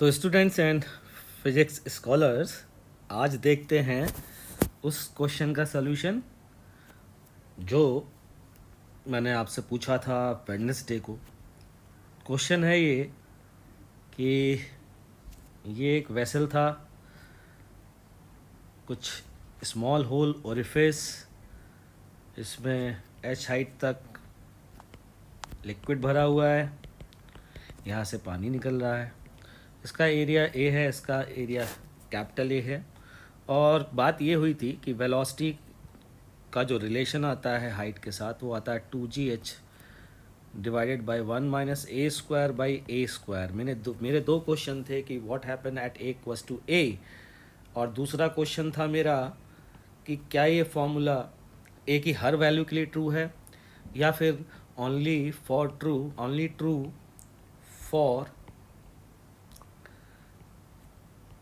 तो students and physics scholars, आज देखते हैं उस क्वेश्चन का सॉल्यूशन जो मैंने आपसे पूछा था वेडनेसडे को। क्वेश्चन है ये कि ये एक वेसल था, कुछ स्मॉल होल ओरिफिस, इसमें एच हाइट तक लिक्विड भरा हुआ है, यहाँ से पानी निकल रहा है। इसका एरिया ए है, इसका एरिया कैपिटल ए है। और बात ये हुई थी कि वेलोसिटी का जो रिलेशन आता है हाइट के साथ वो आता है 2gh divided by 1 minus a square by a square. मेरे दो क्वेश्चन थे कि what happen at a equals to a, और दूसरा क्वेश्चन था मेरा कि क्या ये फॉर्मूला ए की हर वैल्यू के लिए ट्रू है या फिर only true for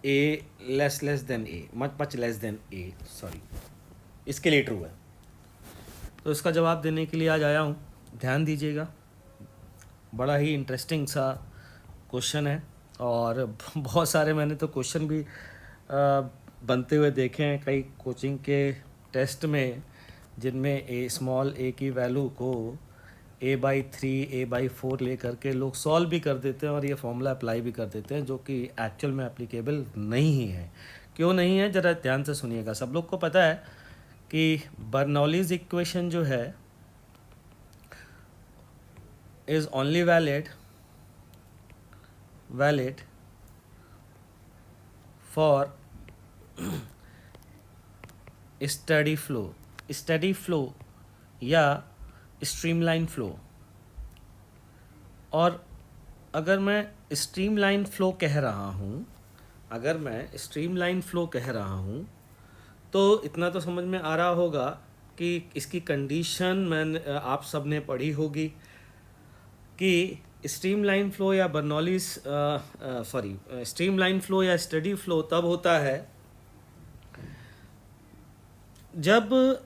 a less than A, much less than A, sorry, इसके लिए ट्रू है। तो इसका जवाब देने के लिए आज आया हूँ। ध्यान दीजिएगा, बड़ा ही इंटरेस्टिंग सा क्वेश्चन है और बहुत सारे मैंने तो क्वेश्चन भी बनते हुए देखे हैं कई कोचिंग के टेस्ट में, जिनमें ए स्मॉल ए की वैल्यू को a/3 a/4 ले करके लोग सॉल्व भी कर देते हैं और ये फॉर्मूला अप्लाई भी कर देते हैं, जो कि एक्चुअल में एप्लीकेबल नहीं ही है। क्यों नहीं है, ज़रा ध्यान से सुनिएगा। सब लोग को पता है कि बर्नौलीज इक्वेशन जो है is only valid for steady flow या स्ट्रीमलाइन फ्लो। और अगर मैं स्ट्रीमलाइन फ्लो कह रहा हूँ तो इतना तो समझ में आ रहा होगा कि इसकी कंडीशन आप सब ने पढ़ी होगी कि स्ट्रीमलाइन फ्लो या स्ट्रीमलाइन फ्लो या स्टडी फ्लो तब होता है जब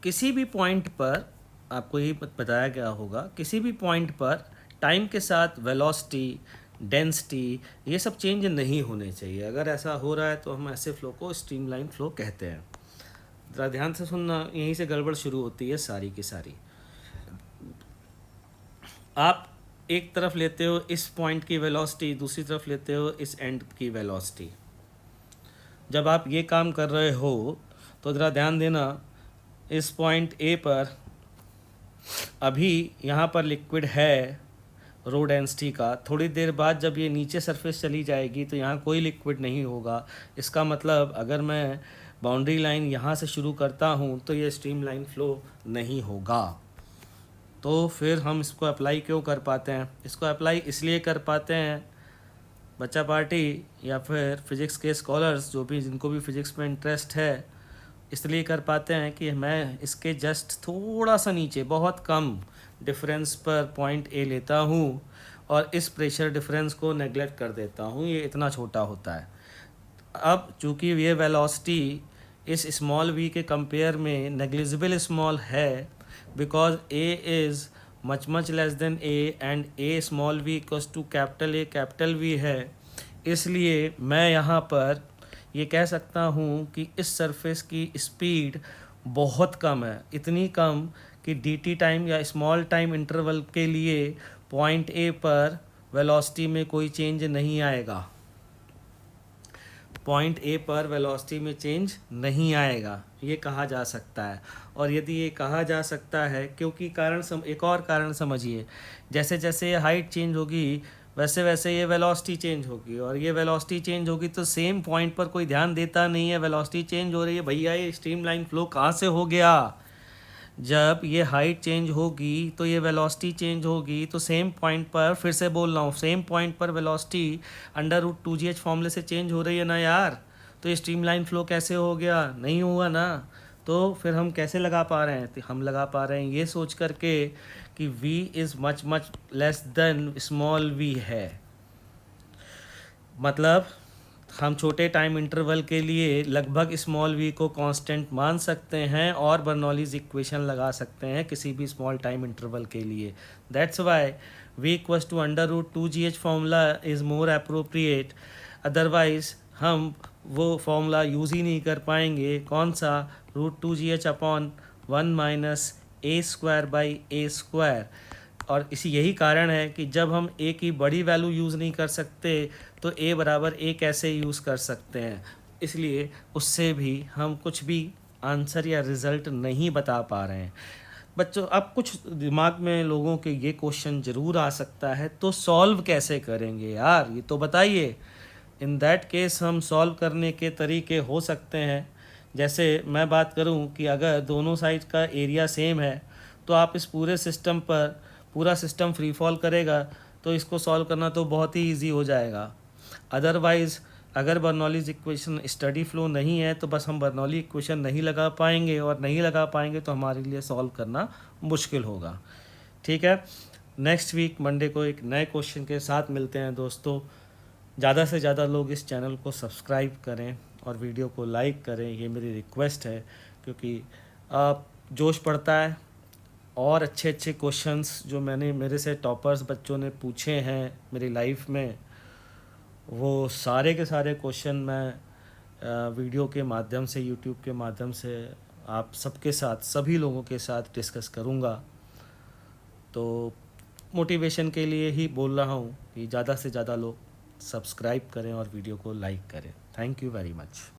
किसी भी पॉइंट पर, आपको ये बताया गया होगा, किसी भी पॉइंट पर टाइम के साथ वेलोसिटी, डेंसिटी, ये सब चेंज नहीं होने चाहिए। अगर ऐसा हो रहा है तो हम ऐसे फ्लो को स्ट्रीमलाइन फ्लो कहते हैं। ज़रा ध्यान से सुनना, यहीं से गड़बड़ शुरू होती है सारी की सारी। आप एक तरफ लेते हो इस पॉइंट की वेलोसिटी, दूसरी तरफ लेते हो इस एंड की वेलोसिटी। जब आप ये काम कर रहे हो तो ज़रा ध्यान देना, इस पॉइंट ए पर अभी यहाँ पर लिक्विड है रो डेंसिटी का। थोड़ी देर बाद जब ये नीचे सरफेस चली जाएगी तो यहाँ कोई लिक्विड नहीं होगा। इसका मतलब अगर मैं बाउंड्री लाइन यहाँ से शुरू करता हूँ तो ये स्ट्रीम लाइन फ्लो नहीं होगा। तो फिर हम इसको अप्लाई क्यों कर पाते हैं? इसको अप्लाई इसलिए कर पाते हैं, बच्चा पार्टी या फिर फिज़िक्स के स्कॉलर्स जो भी, जिनको भी फिज़िक्स में इंटरेस्ट है, इसलिए कर पाते हैं कि मैं इसके जस्ट थोड़ा सा नीचे, बहुत कम डिफरेंस पर पॉइंट ए लेता हूँ और इस प्रेशर डिफरेंस को नेगलेक्ट कर देता हूँ। ये इतना छोटा होता है। अब चूँकि ये वेलोसिटी इस स्मॉल v के कंपेयर में नेग्लिजिबल स्मॉल है, because A is much less than A and A small v equals to capital A capital V है, इसलिए मैं यहाँ पर ये कह सकता हूँ कि इस सरफेस की स्पीड बहुत कम है, इतनी कम कि dt टाइम या स्मॉल टाइम इंटरवल के लिए पॉइंट ए पर वेलोसिटी में कोई चेंज नहीं आएगा। पॉइंट ए पर वेलोसिटी में चेंज नहीं आएगा, ये कहा जा सकता है। और यदि ये कहा जा सकता है क्योंकि एक और कारण समझिए, जैसे जैसे हाइट चेंज होगी वैसे वैसे ये वेलोसिटी चेंज होगी, और ये वेलोसिटी चेंज होगी तो सेम पॉइंट पर कोई ध्यान देता नहीं है, वेलोसिटी चेंज हो रही है, भैया ये स्ट्रीमलाइन फ्लो कहाँ से हो गया? जब ये हाइट चेंज होगी तो ये वेलोसिटी चेंज होगी, तो सेम पॉइंट पर, फिर से बोल रहा हूँ, सेम पॉइंट पर वेलोसिटी √2gh फॉर्मूले से चेंज हो रही है ना यार। तो ये स्ट्रीमलाइन फ्लो कैसे हो गया? नहीं हुआ ना। तो फिर हम कैसे लगा पा रहे हैं? तो हम लगा पा रहे हैं ये सोच करके कि v is much less then small v है। मतलब हम छोटे टाइम इंटरवल के लिए लगभग स्मॉल v को कांस्टेंट मान सकते हैं और बर्नौलीज इक्वेशन लगा सकते हैं किसी भी स्मॉल टाइम इंटरवल के लिए। That's why v equals to under root 2gh formula is more appropriate, otherwise हम वो फॉर्मूला यूज़ ही नहीं कर पाएंगे। कौन सा? √2gh upon 1 minus a square by a square. और इसी यही कारण है कि जब हम a की बड़ी वैल्यू यूज़ नहीं कर सकते तो a बराबर a कैसे यूज़ कर सकते हैं, इसलिए उससे भी हम कुछ भी आंसर या रिज़ल्ट नहीं बता पा रहे हैं। बच्चों, अब कुछ दिमाग में लोगों के ये क्वेश्चन ज़रूर आ सकता है, तो सॉल्व कैसे करेंगे यार, ये तो बताइए। इन दैट केस हम सॉल्व करने के तरीके हो सकते हैं। जैसे मैं बात करूं कि अगर दोनों साइड का एरिया सेम है तो आप इस पूरे सिस्टम पर, पूरा सिस्टम फ्री फॉल करेगा तो इसको सॉल्व करना तो बहुत ही इजी हो जाएगा। अदरवाइज़ अगर बर्नौलीज इक्वेशन स्टडी फ्लो नहीं है तो बस हम बर्नौली इक्वेशन नहीं लगा पाएंगे, और नहीं लगा पाएंगे तो हमारे लिए सॉल्व करना मुश्किल होगा। ठीक है, नेक्स्ट वीक मंडे को एक नए क्वेश्चन के साथ मिलते हैं दोस्तों। ज़्यादा से ज़्यादा लोग इस चैनल को सब्सक्राइब करें और वीडियो को लाइक करें, ये मेरी रिक्वेस्ट है, क्योंकि जोश पड़ता है। और अच्छे अच्छे क्वेश्चंस जो मैंने, मेरे से टॉपर्स बच्चों ने पूछे हैं मेरी लाइफ में, वो सारे के सारे क्वेश्चन मैं वीडियो के माध्यम से, यूट्यूब के माध्यम से आप सबके साथ, सभी लोगों के साथ डिस्कस करूँगा। तो मोटिवेशन के लिए ही बोल रहा हूँ कि ज़्यादा से ज़्यादा लोग सब्सक्राइब करें और वीडियो को लाइक करें। Thank you very much.